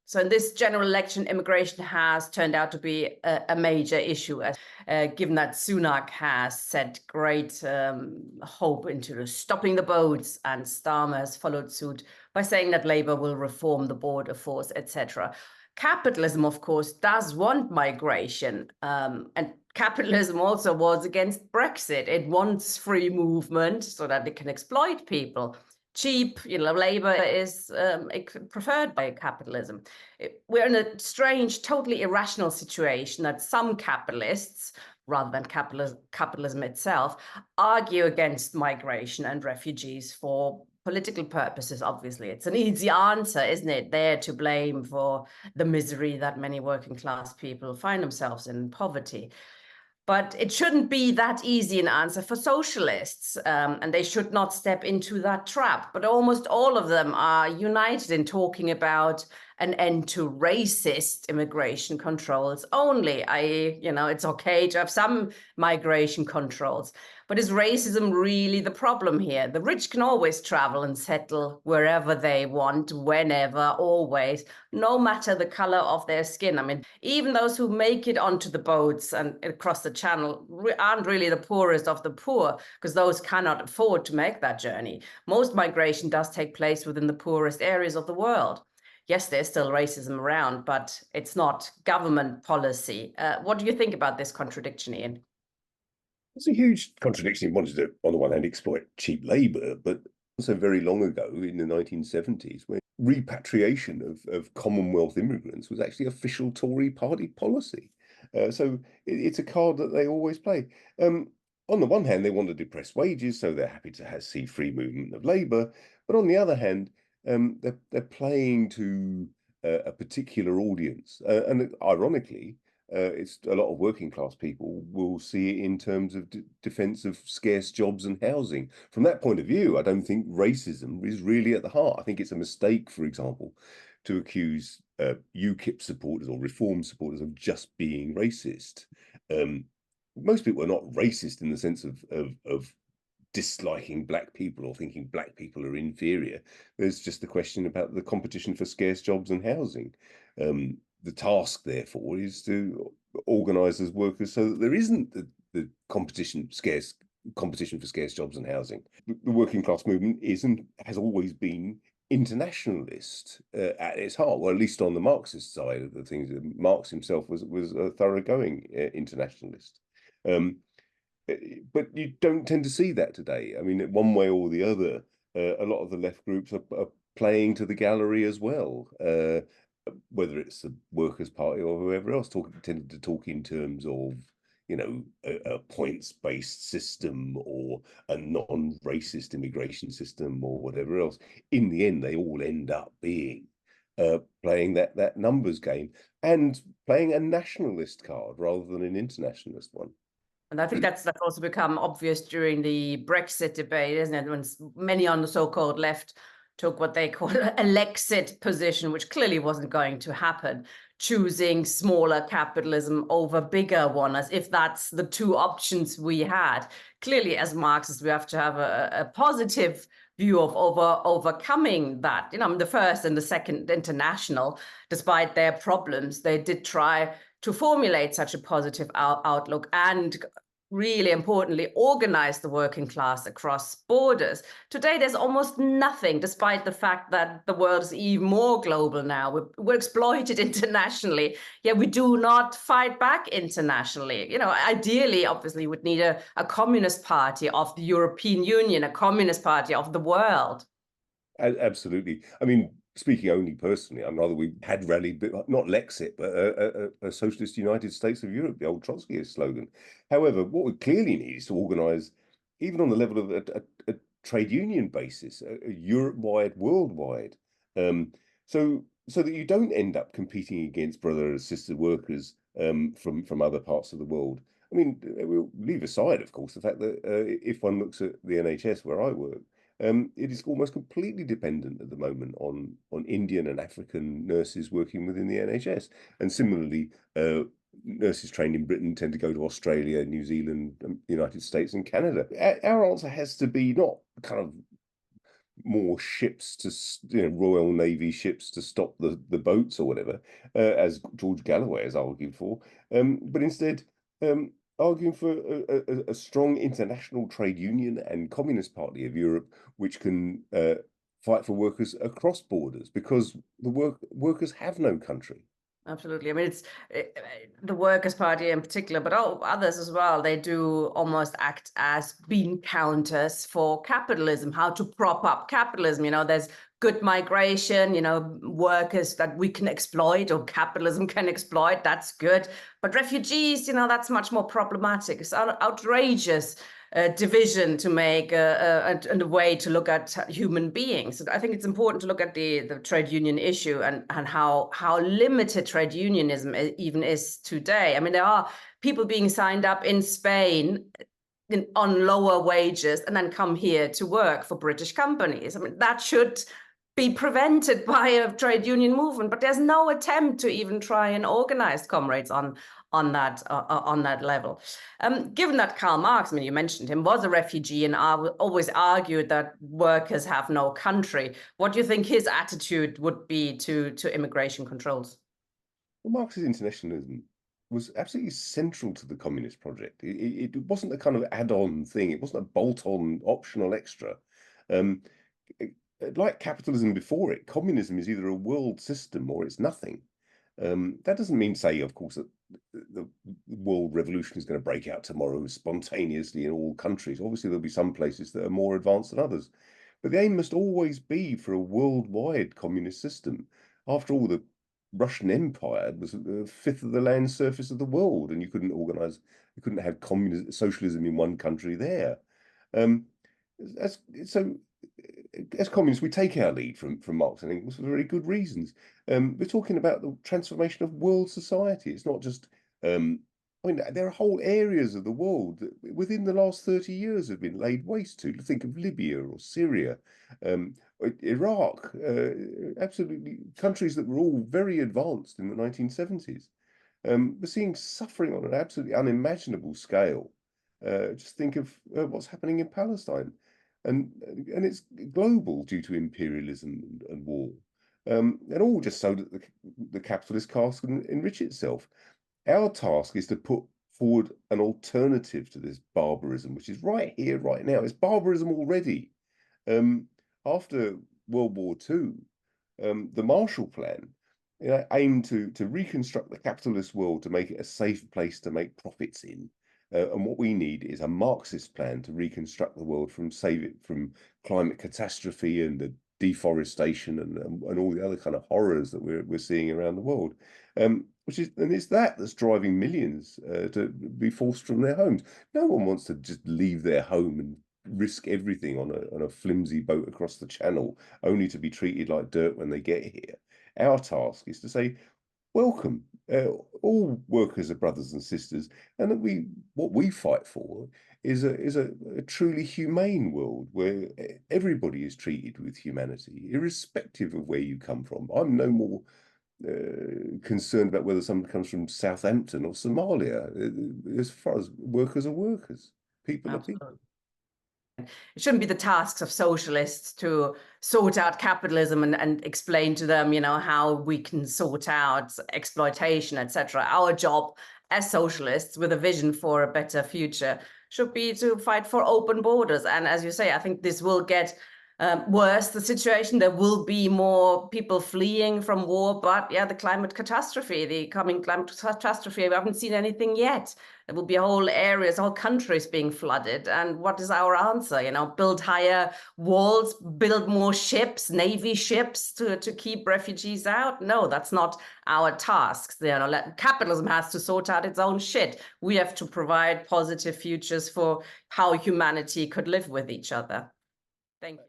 So in this general election, immigration has turned out to be a major issue, given that Sunak has set great hope into stopping the boats, and Starmer has followed suit by saying that Labour will reform the border force, etc. Capitalism, of course, does want migration, and capitalism also was against Brexit. It wants free movement so that it can exploit people. Cheap, labor is preferred by capitalism. We're in a strange, totally irrational situation that some capitalists, rather than capitalism itself, argue against migration and refugees for political purposes. Obviously, it's an easy answer, isn't it? They're to blame for the misery that many working class people find themselves in, poverty. But it shouldn't be that easy an answer for socialists, and they should not step into that trap. But almost all of them are united in talking about an end to racist immigration controls only. It's okay to have some migration controls, but is racism really the problem here? The rich can always travel and settle wherever they want, whenever, always, no matter the color of their skin. I mean, even those who make it onto the boats and across the channel aren't really the poorest of the poor, because those cannot afford to make that journey. Most migration does take place within the poorest areas of the world. Yes, there's still racism around, but it's not government policy. What do you think about this contradiction, Ian? It's a huge contradiction. He wanted to, on the one hand, exploit cheap labour, but also very long ago in the 1970s, when repatriation of Commonwealth immigrants was actually official Tory party policy. So it's a card that they always play. On the one hand, they want to depress wages, so they're happy to see free movement of labour. But on the other hand, they're playing to a particular audience. And ironically, it's a lot of working class people will see it in terms of defense of scarce jobs and housing. From that point of view, I don't think racism is really at the heart. I think it's a mistake, for example, to accuse UKIP supporters or reform supporters of just being racist. Most people are not racist in the sense of disliking black people or thinking black people are inferior. There's just the question about the competition for scarce jobs and housing. The task, therefore, is to organise as workers so that there isn't the competition for scarce jobs and housing. The working class movement is and has always been internationalist at its heart, well, at least on the Marxist side of the things. Marx himself was a thoroughgoing internationalist. But you don't tend to see that today. I mean, one way or the other, a lot of the left groups are playing to the gallery as well. Whether it's the Workers' Party or whoever else, tended to talk in terms of, a points-based system or a non-racist immigration system or whatever else. In the end, they all end up being playing that numbers game and playing a nationalist card rather than an internationalist one. And I think that's also become obvious during the Brexit debate, isn't it? When many on the so-called left took what they call a Lexit position, which clearly wasn't going to happen, choosing smaller capitalism over bigger one, as if that's the two options we had. Clearly, as Marxists, we have to have a positive view of overcoming that. The First and the Second International, despite their problems, they did try to formulate such a positive outlook and, really importantly, organize the working class across borders. Today, there's almost nothing, despite the fact that the world is even more global now. We're exploited internationally, yet we do not fight back internationally. Ideally, obviously, we'd need a communist party of the European Union, a communist party of the world. Absolutely. I mean, speaking only personally, I'd rather we had rallied, but not Lexit, but a socialist United States of Europe, the old Trotskyist slogan. However, what we clearly need is to organise, even on the level of a trade union basis, a Europe-wide, worldwide, so that you don't end up competing against brother and sister workers from other parts of the world. I mean, we'll leave aside, of course, the fact that if one looks at the NHS where I work, it is almost completely dependent at the moment on Indian and African nurses working within the NHS. And similarly, nurses trained in Britain tend to go to Australia, New Zealand, the United States and Canada. Our answer has to be not kind of more ships to, Royal Navy ships to stop the boats or whatever, as George Galloway has argued for, but instead arguing for a strong international trade union and Communist Party of Europe, which can fight for workers across borders, because the workers have no country. Absolutely. I mean, it's the Workers' Party in particular, but others as well. They do almost act as bean counters for capitalism, how to prop up capitalism. There's good migration, workers that we can exploit or capitalism can exploit. That's good. But refugees, that's much more problematic. It's outrageous. Division to make and a way to look at human beings. I think it's important to look at the trade union issue and how limited trade unionism even is today. I mean, there are people being signed up in Spain on lower wages and then come here to work for British companies. I mean, that should be prevented by a trade union movement, but there's no attempt to even try and organize comrades on that level. Given that Karl Marx, I mean, you mentioned him, was a refugee and always argued that workers have no country, what do you think his attitude would be to immigration controls? Well, Marx's internationalism was absolutely central to the communist project. It wasn't a kind of add-on thing. It wasn't a bolt-on optional extra. Like capitalism before it, communism is either a world system or it's nothing. That doesn't mean, say, of course, that the world revolution is going to break out tomorrow spontaneously in all countries. Obviously, there'll be some places that are more advanced than others. But the aim must always be for a worldwide communist system. After all, the Russian Empire was a fifth of the land surface of the world, and you couldn't have socialism in one country there. So as communists, we take our lead from Marx and Engels for very good reasons. We're talking about the transformation of world society. It's not just, I mean, there are whole areas of the world that within the last 30 years have been laid waste to. Think of Libya or Syria, Iraq, absolutely countries that were all very advanced in the 1970s. We're seeing suffering on an absolutely unimaginable scale. Just think of what's happening in Palestine. And it's global due to imperialism and war, and all just so that the capitalist caste can enrich itself. Our task is to put forward an alternative to this barbarism, which is right here, right now. It's barbarism already. After World War II, the Marshall Plan aimed to reconstruct the capitalist world to make it a safe place to make profits in. And what we need is a Marxist plan to reconstruct the world save it from climate catastrophe and the deforestation and all the other kind of horrors that we're seeing around the world. It's that's driving millions to be forced from their homes. No one wants to just leave their home and risk everything on a flimsy boat across the channel, only to be treated like dirt when they get here. Our task is to say, welcome. All workers are brothers and sisters, and that what we fight for is a truly humane world where everybody is treated with humanity, irrespective of where you come from. I'm no more concerned about whether someone comes from Southampton or Somalia. As far as workers are workers, people are people. It shouldn't be the tasks of socialists to sort out capitalism and explain to them, how we can sort out exploitation, etc. Our job as socialists with a vision for a better future should be to fight for open borders. And as you say, I think this will get worse, the situation. There will be more people fleeing from war, but yeah, the coming climate catastrophe, we haven't seen anything yet. There will be whole areas, whole countries being flooded. And what is our answer? Build higher walls, build more ships, Navy ships to keep refugees out? No, that's not our task. Capitalism has to sort out its own shit. We have to provide positive futures for how humanity could live with each other. Thank you.